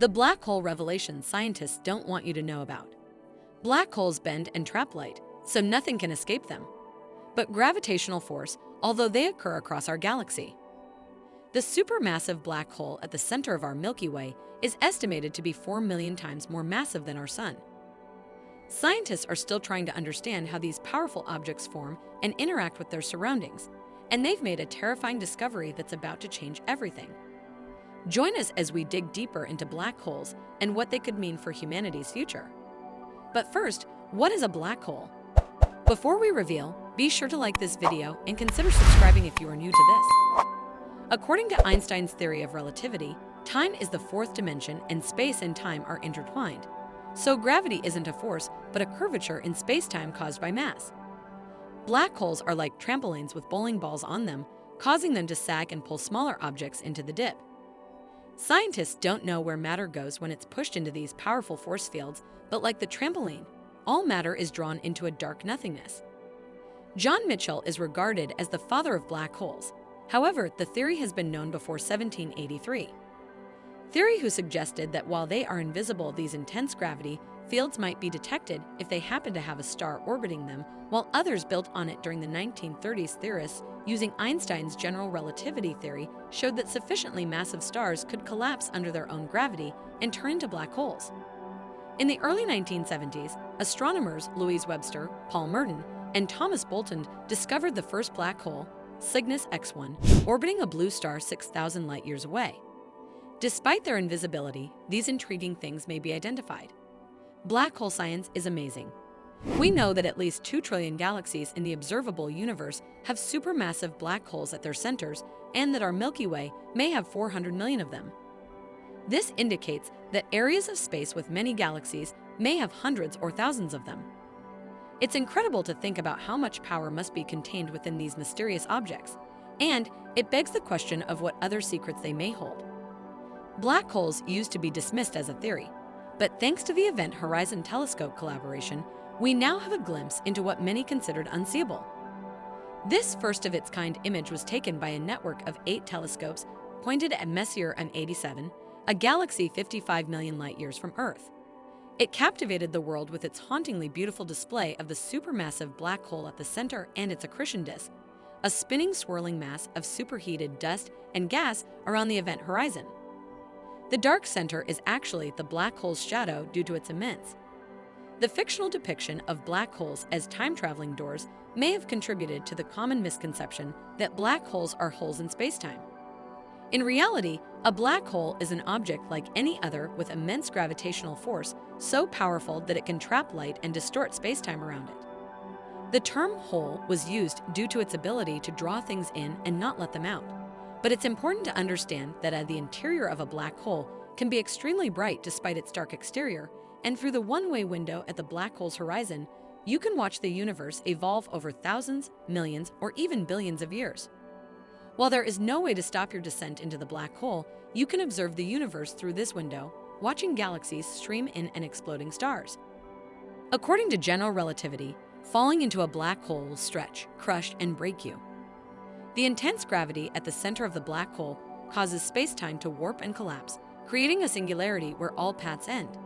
The black hole revelation scientists don't want you to know about. Black holes bend and trap light, so nothing can escape them. But gravitational force, although they occur across our galaxy. The supermassive black hole at the center of our Milky Way is estimated to be 4 million times more massive than our Sun. Scientists are still trying to understand how these powerful objects form and interact with their surroundings, and they've made a terrifying discovery that's about to change everything. Join us as we dig deeper into black holes and what they could mean for humanity's future. But first, what is a black hole? Before we reveal, be sure to like this video and consider subscribing if you are new to this. According to Einstein's theory of relativity, time is the fourth dimension and space and time are intertwined. So gravity isn't a force, but a curvature in space-time caused by mass. Black holes are like trampolines with bowling balls on them, causing them to sag and pull smaller objects into the dip. Scientists don't know where matter goes when it's pushed into these powerful force fields, but like the trampoline, all matter is drawn into a dark nothingness. John Mitchell is regarded as the father of black holes. However, the theory has been known before 1783. Theory who suggested that while they are invisible, these intense gravity fields might be detected if they happen to have a star orbiting them, while others built on it during the 1930s. Theorists using Einstein's general relativity theory showed that sufficiently massive stars could collapse under their own gravity and turn into black holes. In the early 1970s, astronomers Louise Webster, Paul Merton, and Thomas Bolton discovered the first black hole, Cygnus X1, orbiting a blue star 6,000 light-years away. Despite their invisibility, these intriguing things may be identified. Black hole science is amazing. We know that at least 2 trillion galaxies in the observable universe have supermassive black holes at their centers, and that our Milky Way may have 400 million of them. This indicates that areas of space with many galaxies may have hundreds or thousands of them. It's incredible to think about how much power must be contained within these mysterious objects, and it begs the question of what other secrets they may hold. Black holes used to be dismissed as a theory, but thanks to the Event Horizon Telescope collaboration, we now have a glimpse into what many considered unseeable. This first-of-its-kind image was taken by a network of 8 telescopes pointed at Messier M87, a galaxy 55 million light-years from Earth. It captivated the world with its hauntingly beautiful display of the supermassive black hole at the center and its accretion disk, a spinning, swirling mass of superheated dust and gas around the event horizon. The dark center is actually the black hole's shadow due to its immense. The fictional depiction of black holes as time-traveling doors may have contributed to the common misconception that black holes are holes in space-time. In reality, a black hole is an object like any other with immense gravitational force so powerful that it can trap light and distort space-time around it. The term hole was used due to its ability to draw things in and not let them out. But it's important to understand that the interior of a black hole can be extremely bright despite its dark exterior, and through the one-way window at the black hole's horizon, you can watch the universe evolve over thousands, millions, or even billions of years. While there is no way to stop your descent into the black hole, you can observe the universe through this window, watching galaxies stream in and exploding stars. According to general relativity, falling into a black hole will stretch, crush, and break you. The intense gravity at the center of the black hole causes space-time to warp and collapse, creating a singularity where all paths end.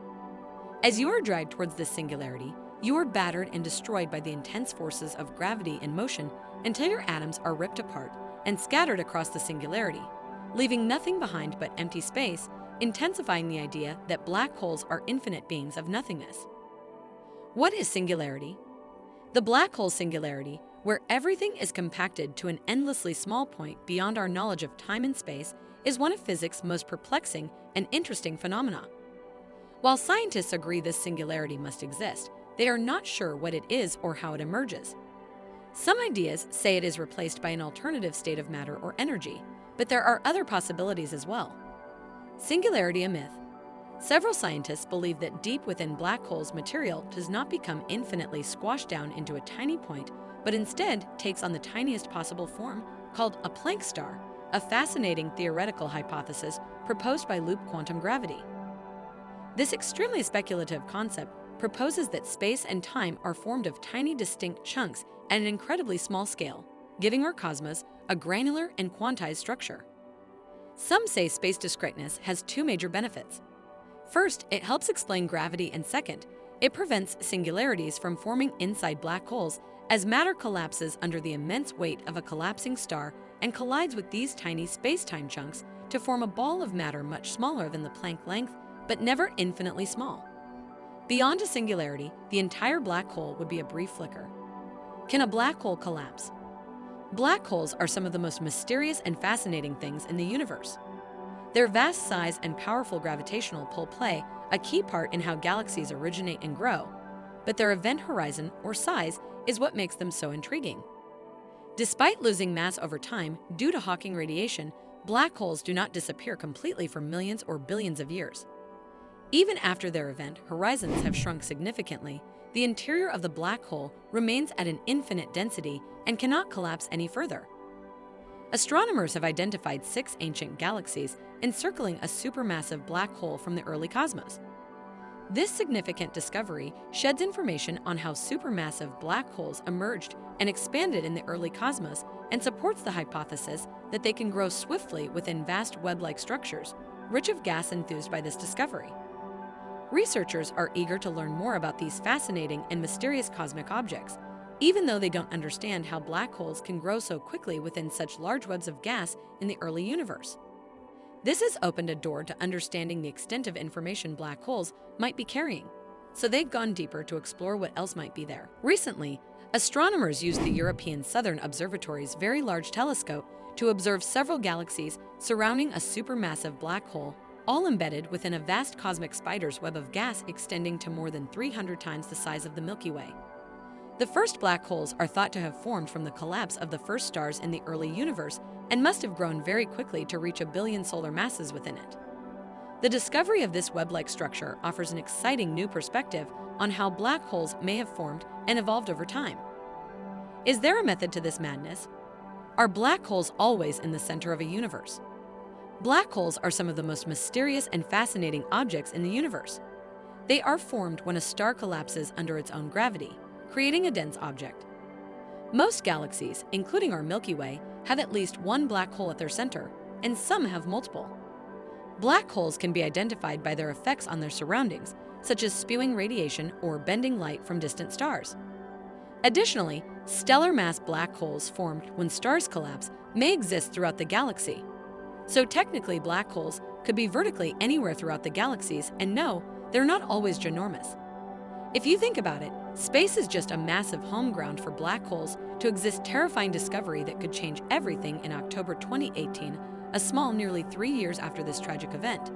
As you are dragged towards this singularity, you are battered and destroyed by the intense forces of gravity and motion until your atoms are ripped apart and scattered across the singularity, leaving nothing behind but empty space, intensifying the idea that black holes are infinite beings of nothingness. What is singularity? The black hole singularity, where everything is compacted to an endlessly small point beyond our knowledge of time and space, is one of physics' most perplexing and interesting phenomena. While scientists agree this singularity must exist, they are not sure what it is or how it emerges. Some ideas say it is replaced by an alternative state of matter or energy, but there are other possibilities as well. Singularity a myth. Several scientists believe that deep within black holes, material does not become infinitely squashed down into a tiny point, but instead takes on the tiniest possible form, called a Planck star, a fascinating theoretical hypothesis proposed by loop quantum gravity. This extremely speculative concept proposes that space and time are formed of tiny distinct chunks at an incredibly small scale, giving our cosmos a granular and quantized structure. Some say space discreteness has 2 major benefits. First, it helps explain gravity, and second, it prevents singularities from forming inside black holes as matter collapses under the immense weight of a collapsing star and collides with these tiny space-time chunks to form a ball of matter much smaller than the Planck length, but never infinitely small. Beyond a singularity, the entire black hole would be a brief flicker. Can a black hole collapse? Black holes are some of the most mysterious and fascinating things in the universe. Their vast size and powerful gravitational pull play a key part in how galaxies originate and grow, but their event horizon, or size, is what makes them so intriguing. Despite losing mass over time due to Hawking radiation, black holes do not disappear completely for millions or billions of years. Even after their event horizons have shrunk significantly, the interior of the black hole remains at an infinite density and cannot collapse any further. Astronomers have identified 6 ancient galaxies encircling a supermassive black hole from the early cosmos. This significant discovery sheds information on how supermassive black holes emerged and expanded in the early cosmos and supports the hypothesis that they can grow swiftly within vast web-like structures, rich of gas enthused by this discovery. Researchers are eager to learn more about these fascinating and mysterious cosmic objects, even though they don't understand how black holes can grow so quickly within such large webs of gas in the early universe. This has opened a door to understanding the extent of information black holes might be carrying, so they've gone deeper to explore what else might be there. Recently, astronomers used the European Southern Observatory's Very Large Telescope to observe several galaxies surrounding a supermassive black hole, all embedded within a vast cosmic spider's web of gas extending to more than 300 times the size of the Milky Way. The first black holes are thought to have formed from the collapse of the first stars in the early universe and must have grown very quickly to reach 1 billion solar masses within it. The discovery of this web-like structure offers an exciting new perspective on how black holes may have formed and evolved over time. Is there a method to this madness? Are black holes always in the center of a universe? Black holes are some of the most mysterious and fascinating objects in the universe. They are formed when a star collapses under its own gravity, creating a dense object. Most galaxies, including our Milky Way, have at least one black hole at their center, and some have multiple. Black holes can be identified by their effects on their surroundings, such as spewing radiation or bending light from distant stars. Additionally, stellar mass black holes formed when stars collapse may exist throughout the galaxy. So technically, black holes could be vertically anywhere throughout the galaxies, and no, they're not always ginormous. If you think about it, space is just a massive home ground for black holes to exist. Terrifying discovery that could change everything. In October 2018, a small nearly 3 years after this tragic event,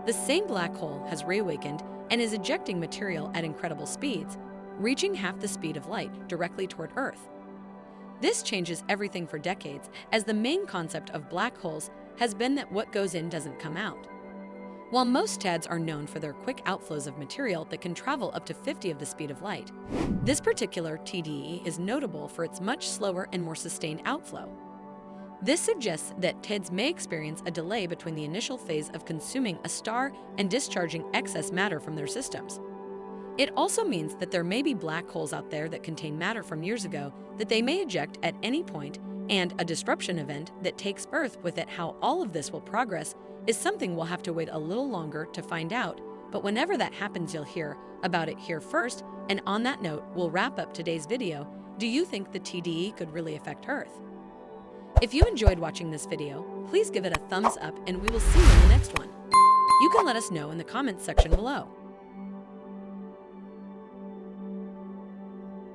the same black hole has reawakened and is ejecting material at incredible speeds, reaching half the speed of light directly toward Earth. This changes everything for decades, as the main concept of black holes has been that what goes in doesn't come out. While most TEDs are known for their quick outflows of material that can travel up to 50 of the speed of light, this particular TDE is notable for its much slower and more sustained outflow. This suggests that TEDs may experience a delay between the initial phase of consuming a star and discharging excess matter from their systems. It also means that there may be black holes out there that contain matter from years ago that they may eject at any point, and a disruption event that takes Earth with it. How all of this will progress is something we'll have to wait a little longer to find out, but whenever that happens, you'll hear about it here first. And on that note, we'll wrap up today's video. Do you think the TDE could really affect Earth? If you enjoyed watching this video, please give it a thumbs up, and we will see you in the next one. You can let us know in the comments section below.